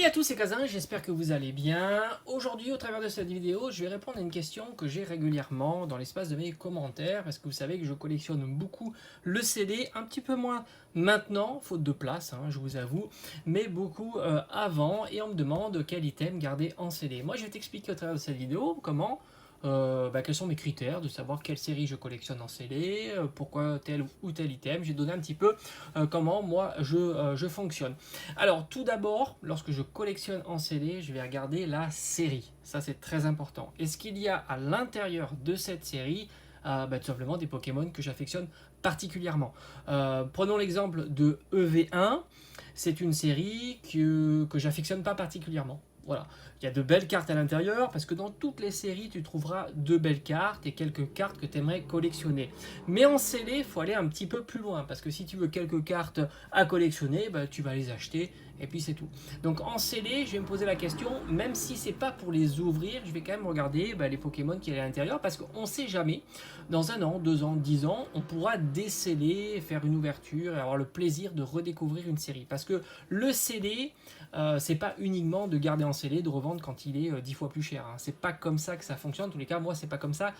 Salut à tous, c'est Kazin, j'espère que vous allez bien. Aujourd'hui, au travers de cette vidéo, je vais répondre à une question que j'ai régulièrement dans l'espace de mes commentaires, parce que vous savez que je collectionne beaucoup le CD, un petit peu moins maintenant, faute de place, je vous avoue, mais beaucoup avant, et on me demande quel item garder en CD. Moi, je vais t'expliquer au travers de cette vidéo comment quels sont mes critères, de savoir quelle série je collectionne en CD, pourquoi tel ou tel item. J'ai donné un petit peu comment moi je fonctionne. Alors tout d'abord, lorsque je collectionne en CD, je vais regarder la série. Ça c'est très important. Est-ce qu'il y a à l'intérieur de cette série tout simplement des Pokémon que j'affectionne particulièrement. Prenons l'exemple de EV1. C'est une série que j'affectionne pas particulièrement. Voilà, il y a de belles cartes à l'intérieur parce que dans toutes les séries tu trouveras de belles cartes et quelques cartes que tu aimerais collectionner. Mais en CD, il faut aller un petit peu plus loin parce que si tu veux quelques cartes à collectionner, tu vas les acheter et puis c'est tout. Donc en CD, je vais me poser la question, même si c'est pas pour les ouvrir, je vais quand même regarder les Pokémon qui sont à l'intérieur parce qu'on ne sait jamais, dans 1 an, 2 ans, 10 ans, on pourra déceler, faire une ouverture et avoir le plaisir de redécouvrir une série. Parce que le CD, c'est pas uniquement de garder en CD, de revendre quand il est 10 fois plus cher. C'est pas comme ça que ça fonctionne. En tous les cas, moi, c'est pas comme ça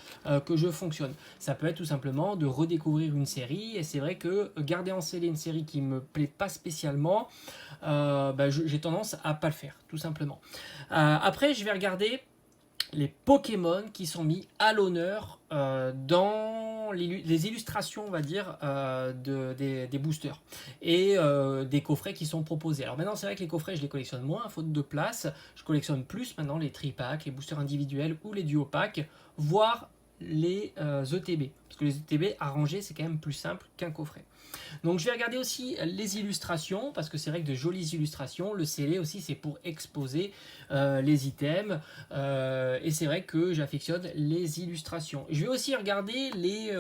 que je fonctionne. Ça peut être tout simplement de redécouvrir une série. Et c'est vrai que garder en CD une série qui me plaît pas spécialement, j'ai tendance à pas le faire, tout simplement. Après, je vais regarder les Pokémon qui sont mis à l'honneur dans les illustrations, on va dire, des boosters et des coffrets qui sont proposés. Alors maintenant, c'est vrai que les coffrets, je les collectionne moins, faute de place. Je collectionne plus maintenant les tri-packs, les boosters individuels ou les duo-packs, voire les ETB. Parce que les ETB arrangés, c'est quand même plus simple qu'un coffret. Donc je vais regarder aussi les illustrations, parce que c'est vrai que de jolies illustrations, le CD aussi c'est pour exposer les items, et c'est vrai que j'affectionne les illustrations. Je vais aussi regarder les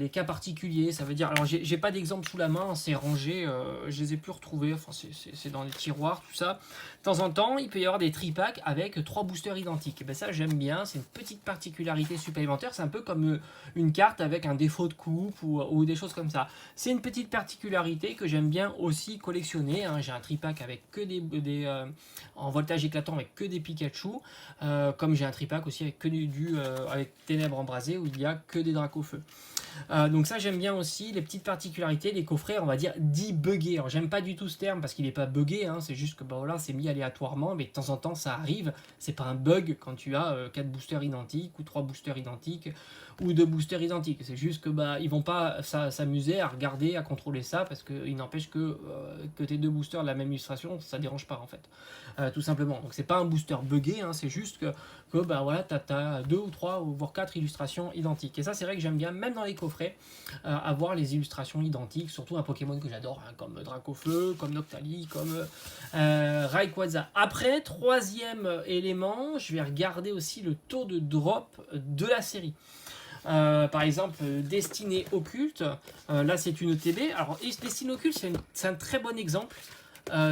cas particuliers, ça veut dire, alors j'ai pas d'exemple sous la main, c'est rangé, je les ai plus retrouvés, enfin c'est dans les tiroirs, tout ça. De temps en temps, il peut y avoir des tri-packs avec 3 boosters identiques, et ben ça j'aime bien, c'est une petite particularité supplémentaire, c'est un peu comme une carte avec un défaut de coupe ou des choses comme ça. C'est une petite particularité que j'aime bien aussi collectionner. J'ai un tripack avec que en voltage éclatant avec que des Pikachu, comme j'ai un tripack aussi avec que avec Ténèbres embrasées où il n'y a que des Dracofeu. Donc ça j'aime bien aussi les petites particularités, les coffrets on va dire dits buggés. Alors j'aime pas du tout ce terme parce qu'il n'est pas buggé, c'est juste que voilà, c'est mis aléatoirement, mais de temps en temps ça arrive. C'est pas un bug quand tu as 4 boosters identiques ou 3 boosters identiques ou 2 boosters identiques. C'est juste que ils vont pas s'amuser à regarder, à contrôler ça parce qu'il n'empêche que tes 2 boosters de la même illustration, ça dérange pas en fait. Tout simplement. Donc c'est pas un booster buggé, c'est juste que voilà, t'as 2 ou 3 voire 4 illustrations identiques. Et ça c'est vrai que j'aime bien, même dans les coffrets, avoir les illustrations identiques, surtout un Pokémon que j'adore, comme Dracofeu, comme Noctali, comme Rayquaza. Après, troisième élément, je vais regarder aussi le taux de drop de la série. Par exemple, Destinée Occulte, là c'est une ETB. Alors, Destinée Occulte, c'est un très bon exemple.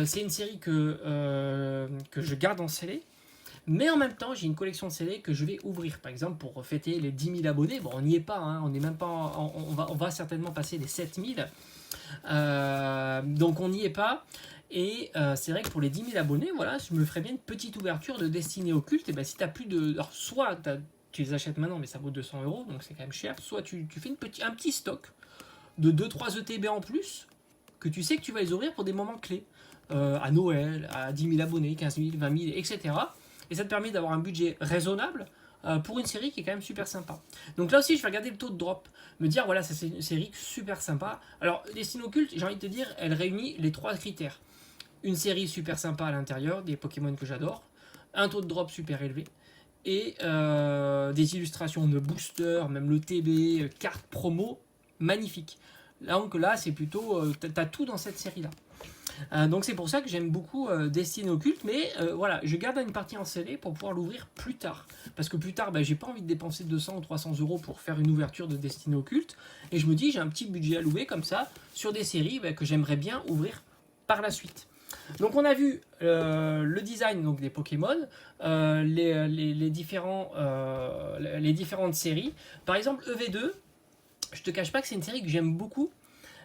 C'est une série que je garde en CD. Mais en même temps, j'ai une collection de CD que je vais ouvrir, par exemple pour fêter les 10 000 abonnés. Bon, on n'y est pas, on n'est même pas, on va certainement passer les 7 000. Donc on n'y est pas. Et c'est vrai que pour les 10 000 abonnés, voilà, je me ferais bien une petite ouverture de Destinée Occulte. Et si tu n'as plus de... Alors, soit tu les achètes maintenant, mais ça vaut 200 €, donc c'est quand même cher. Soit tu fais un petit stock de 2-3 ETB en plus, que tu sais que tu vas les ouvrir pour des moments clés. À Noël, à 10 000 abonnés, 15 000, 20 000, etc. Et ça te permet d'avoir un budget raisonnable pour une série qui est quand même super sympa. Donc là aussi, je vais regarder le taux de drop, me dire voilà, c'est une série super sympa. Alors, Destinée Occulte, j'ai envie de te dire, elle réunit les 3 critères. Une série super sympa à l'intérieur, des Pokémon que j'adore, un taux de drop super élevé, et des illustrations de boosters, même le TB, cartes promo, magnifiques. Donc là, c'est plutôt, t'as tout dans cette série-là. Donc c'est pour ça que j'aime beaucoup Destinée Occulte, mais voilà, je garde une partie en CD pour pouvoir l'ouvrir plus tard. Parce que plus tard, j'ai pas envie de dépenser 200 ou 300 € pour faire une ouverture de Destinée Occulte, et je me dis, j'ai un petit budget alloué comme ça, sur des séries que j'aimerais bien ouvrir par la suite. Donc on a vu le design donc, des Pokémon, les différentes séries. Par exemple, EV2, je te cache pas que c'est une série que j'aime beaucoup,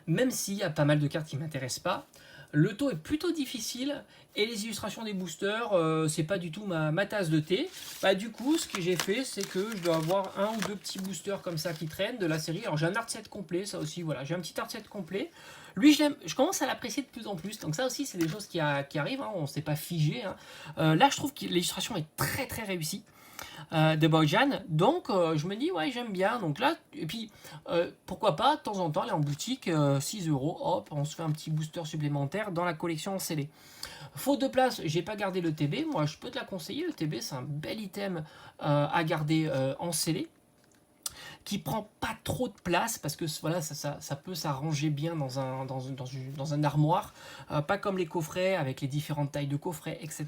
même s'il y a pas mal de cartes qui ne m'intéressent pas. Le taux est plutôt difficile et les illustrations des boosters, c'est pas du tout ma tasse de thé. Bah, du coup, ce que j'ai fait, c'est que je dois avoir un ou deux petits boosters comme ça qui traînent de la série. Alors j'ai un art set complet, ça aussi, voilà, j'ai un petit art set complet. Lui, je commence à l'apprécier de plus en plus. Donc ça aussi, c'est des choses qui arrivent, hein, on ne s'est pas figé. Hein. Là, je trouve que l'illustration est très très réussie. De Bojan. Donc je me dis ouais j'aime bien. Donc là, et puis pourquoi pas de temps en temps aller en boutique, 6 euros, hop, on se fait un petit booster supplémentaire dans la collection en scellé. Faute de place, j'ai pas gardé le TB, moi je peux te la conseiller, le TB c'est un bel item à garder en scellé, qui prend pas trop de place parce que voilà, ça peut s'arranger bien dans un armoire, pas comme les coffrets avec les différentes tailles de coffrets, etc.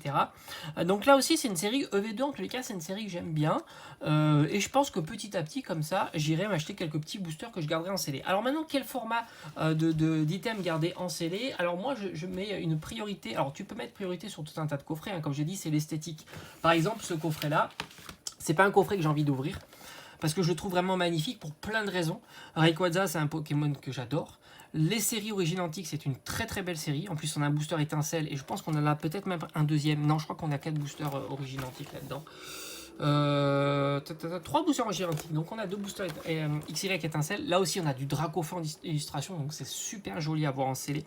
Donc là aussi, c'est une série EV2, en tous les cas, c'est une série que j'aime bien. Et je pense que petit à petit, comme ça, j'irai m'acheter quelques petits boosters que je garderai en scellé. Alors maintenant, quel format d'items garder en scellé? Alors moi, je mets une priorité. Alors tu peux mettre priorité sur tout un tas de coffrets, hein, comme j'ai dit, c'est l'esthétique. Par exemple, ce coffret-là, c'est pas un coffret que j'ai envie d'ouvrir, parce que je le trouve vraiment magnifique pour plein de raisons. Rayquaza, c'est un Pokémon que j'adore. Les séries Origine Antique, c'est une très très belle série. En plus, on a un booster étincelle et je pense qu'on en a peut-être même un deuxième. Non, je crois qu'on a 4 boosters Origine Antique là-dedans. 3 boosters Origine Antique. Donc, on a 2 boosters XY étincelle. Là aussi, on a du Dracofeu en illustration. Donc, c'est super joli à voir en scellé.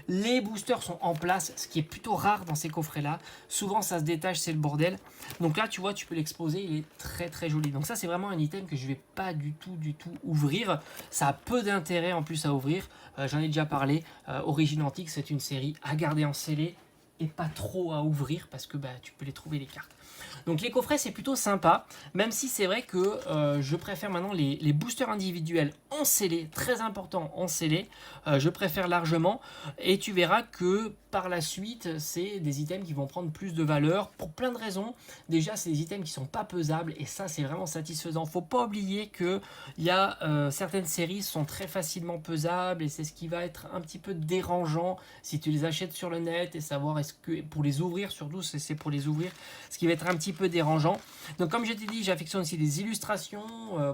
Les boosters sont en place, ce qui est plutôt rare dans ces coffrets-là. Souvent, ça se détache, c'est le bordel. Donc là, tu vois, tu peux l'exposer, il est très très joli. Donc ça, c'est vraiment un item que je ne vais pas du tout ouvrir. Ça a peu d'intérêt en plus à ouvrir. J'en ai déjà parlé. Origine Antique, c'est une série à garder en scellé et pas trop à ouvrir parce que bah, tu peux les trouver les cartes. Donc les coffrets c'est plutôt sympa, même si c'est vrai que je préfère maintenant les boosters individuels en scellé, très important en scellé, je préfère largement, et tu verras que par la suite c'est des items qui vont prendre plus de valeur pour plein de raisons. Déjà c'est des items qui sont pas pesables et ça c'est vraiment satisfaisant. Faut pas oublier que il y a certaines séries sont très facilement pesables et c'est ce qui va être un petit peu dérangeant si tu les achètes sur le net, et savoir est-ce que pour les ouvrir, surtout c'est pour les ouvrir, ce qui va être un petit peu dérangeant. Donc comme je t'ai dit, j'affectionne aussi les illustrations.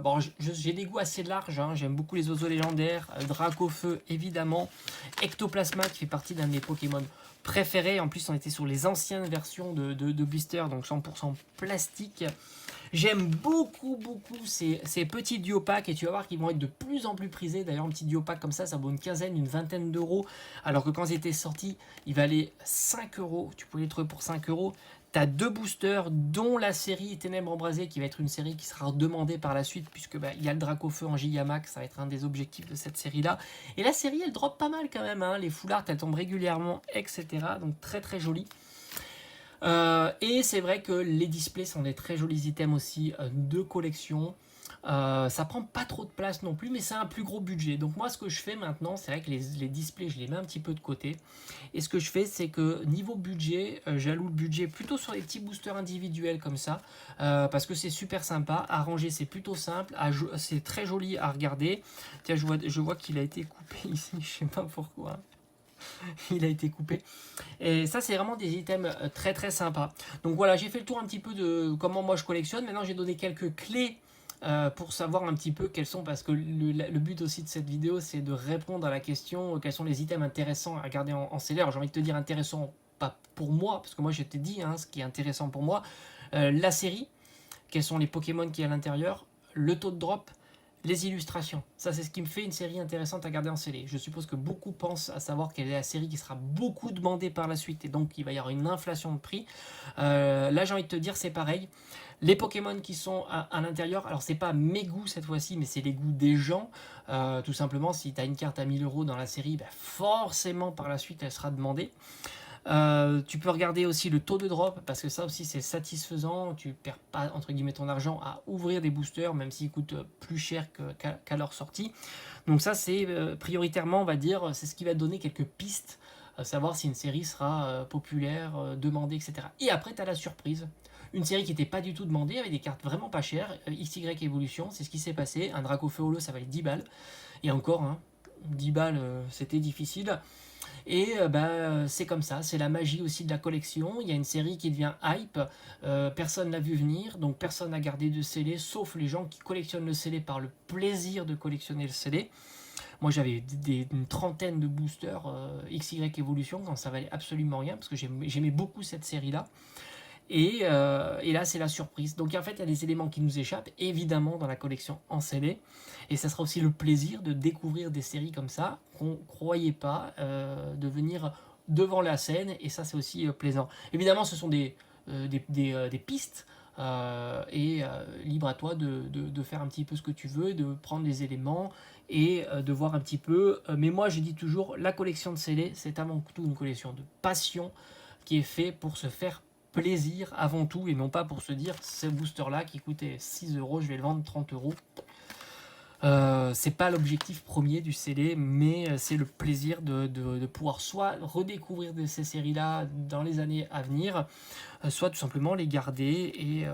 Bon, j'ai des goûts assez larges, hein. J'aime beaucoup les oiseaux légendaires, Dracofeu évidemment, Ectoplasma qui fait partie d'un de mes Pokémon préférés. En plus on était sur les anciennes versions de Blister, donc 100% plastique. J'aime beaucoup ces petits duopacks et tu vas voir qu'ils vont être de plus en plus prisés. D'ailleurs, un petit duopack comme ça vaut une quinzaine, une vingtaine d'euros. Alors que quand ils étaient sortis, il valait 5 euros. Tu pouvais les trouver pour 5 euros. Tu as 2 boosters, dont la série Ténèbres Embrasées, qui va être une série qui sera demandée par la suite, puisque il y a le Dracofeu en Gigamax, ça va être un des objectifs de cette série-là. Et la série, elle drop pas mal quand même, hein. Les full art, elles tombent régulièrement, etc. Donc très très joli. Et c'est vrai que les displays sont des très jolis items aussi de collection. Ça prend pas trop de place non plus, mais c'est un plus gros budget. Donc moi, ce que je fais maintenant, c'est vrai que les displays, je les mets un petit peu de côté. Et ce que je fais, c'est que niveau budget, j'alloue le budget plutôt sur les petits boosters individuels comme ça, parce que c'est super sympa. À ranger, c'est plutôt simple. C'est très joli à regarder. Tiens, je vois qu'il a été coupé ici, je sais pas pourquoi. Il a été coupé. Et ça, c'est vraiment des items très très sympas. Donc voilà, j'ai fait le tour un petit peu de comment moi je collectionne. Maintenant, j'ai donné quelques clés pour savoir un petit peu quels sont, parce que le but aussi de cette vidéo, c'est de répondre à la question quels sont les items intéressants à garder en seller. J'ai envie de te dire intéressant, pas pour moi, parce que moi je t'ai dit hein, ce qui est intéressant pour moi. La série, quels sont les Pokémon qui est à l'intérieur, le taux de drop, les illustrations. Ça, c'est ce qui me fait une série intéressante à garder en scellé. Je suppose que beaucoup pensent à savoir quelle est la série qui sera beaucoup demandée par la suite et donc il va y avoir une inflation de prix. Là, j'ai envie de te dire, c'est pareil. Les Pokémon qui sont à l'intérieur, alors c'est pas mes goûts cette fois-ci, mais c'est les goûts des gens. Tout simplement, si tu as une carte à 1000 euros dans la série, forcément par la suite elle sera demandée. Tu peux regarder aussi le taux de drop, parce que ça aussi c'est satisfaisant. Tu perds pas entre guillemets ton argent à ouvrir des boosters, même s'ils coûtent plus cher qu'à leur sortie. Donc ça c'est prioritairement, on va dire, c'est ce qui va donner quelques pistes, savoir si une série sera populaire, demandée, etc. Et après tu as la surprise, une série qui n'était pas du tout demandée, avec des cartes vraiment pas chères, XY Evolution, c'est ce qui s'est passé. Un Dracofeu Holo, ça valait 10 balles, et encore, hein, 10 balles, c'était difficile. Et c'est comme ça, c'est la magie aussi de la collection. Il y a une série qui devient hype, personne l'a vu venir, donc personne n'a gardé de scellé, sauf les gens qui collectionnent le scellé par le plaisir de collectionner le scellé. Moi j'avais une trentaine de boosters XY Evolution quand ça valait absolument rien, parce que j'aimais beaucoup cette série-là. Et là, c'est la surprise. Donc en fait, il y a des éléments qui nous échappent, évidemment, dans la collection en CD. Et ça sera aussi le plaisir de découvrir des séries comme ça, qu'on ne croyait pas, de venir devant la scène. Et ça, c'est aussi plaisant. Évidemment, ce sont des pistes. Libre à toi de faire un petit peu ce que tu veux, de prendre des éléments et de voir un petit peu. Mais moi, je dis toujours, la collection de CD, c'est avant tout une collection de passion qui est fait pour se faire plaisir avant tout et non pas pour se dire ce booster là qui coûtait 6 euros, je vais le vendre 30 euros. C'est pas l'objectif premier du CD, mais c'est le plaisir de pouvoir soit redécouvrir ces séries-là dans les années à venir, soit tout simplement les garder et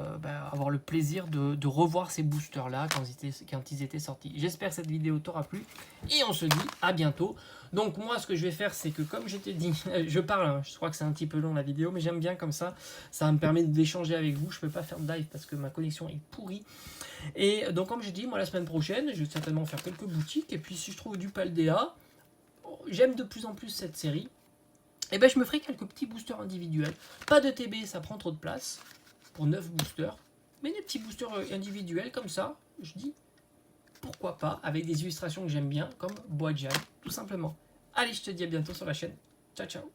avoir le plaisir de revoir ces boosters-là quand ils étaient sortis. J'espère que cette vidéo t'aura plu et on se dit à bientôt. Donc moi, ce que je vais faire, c'est que comme je t'ai dit, je parle, hein, je crois que c'est un petit peu long la vidéo, mais j'aime bien comme ça me permet d'échanger avec vous. Je peux pas faire de live parce que ma connexion est pourrie. Et donc comme je dis, moi la semaine prochaine, je vais certainement faire quelques boutiques. Et puis si je trouve du Paldea, j'aime de plus en plus cette série, et ben je me ferai quelques petits boosters individuels. Pas de TB, ça prend trop de place pour 9 boosters. Mais des petits boosters individuels comme ça, je dis pourquoi pas, avec des illustrations que j'aime bien, comme Boadjal, tout simplement. Allez, je te dis à bientôt sur la chaîne. Ciao, ciao.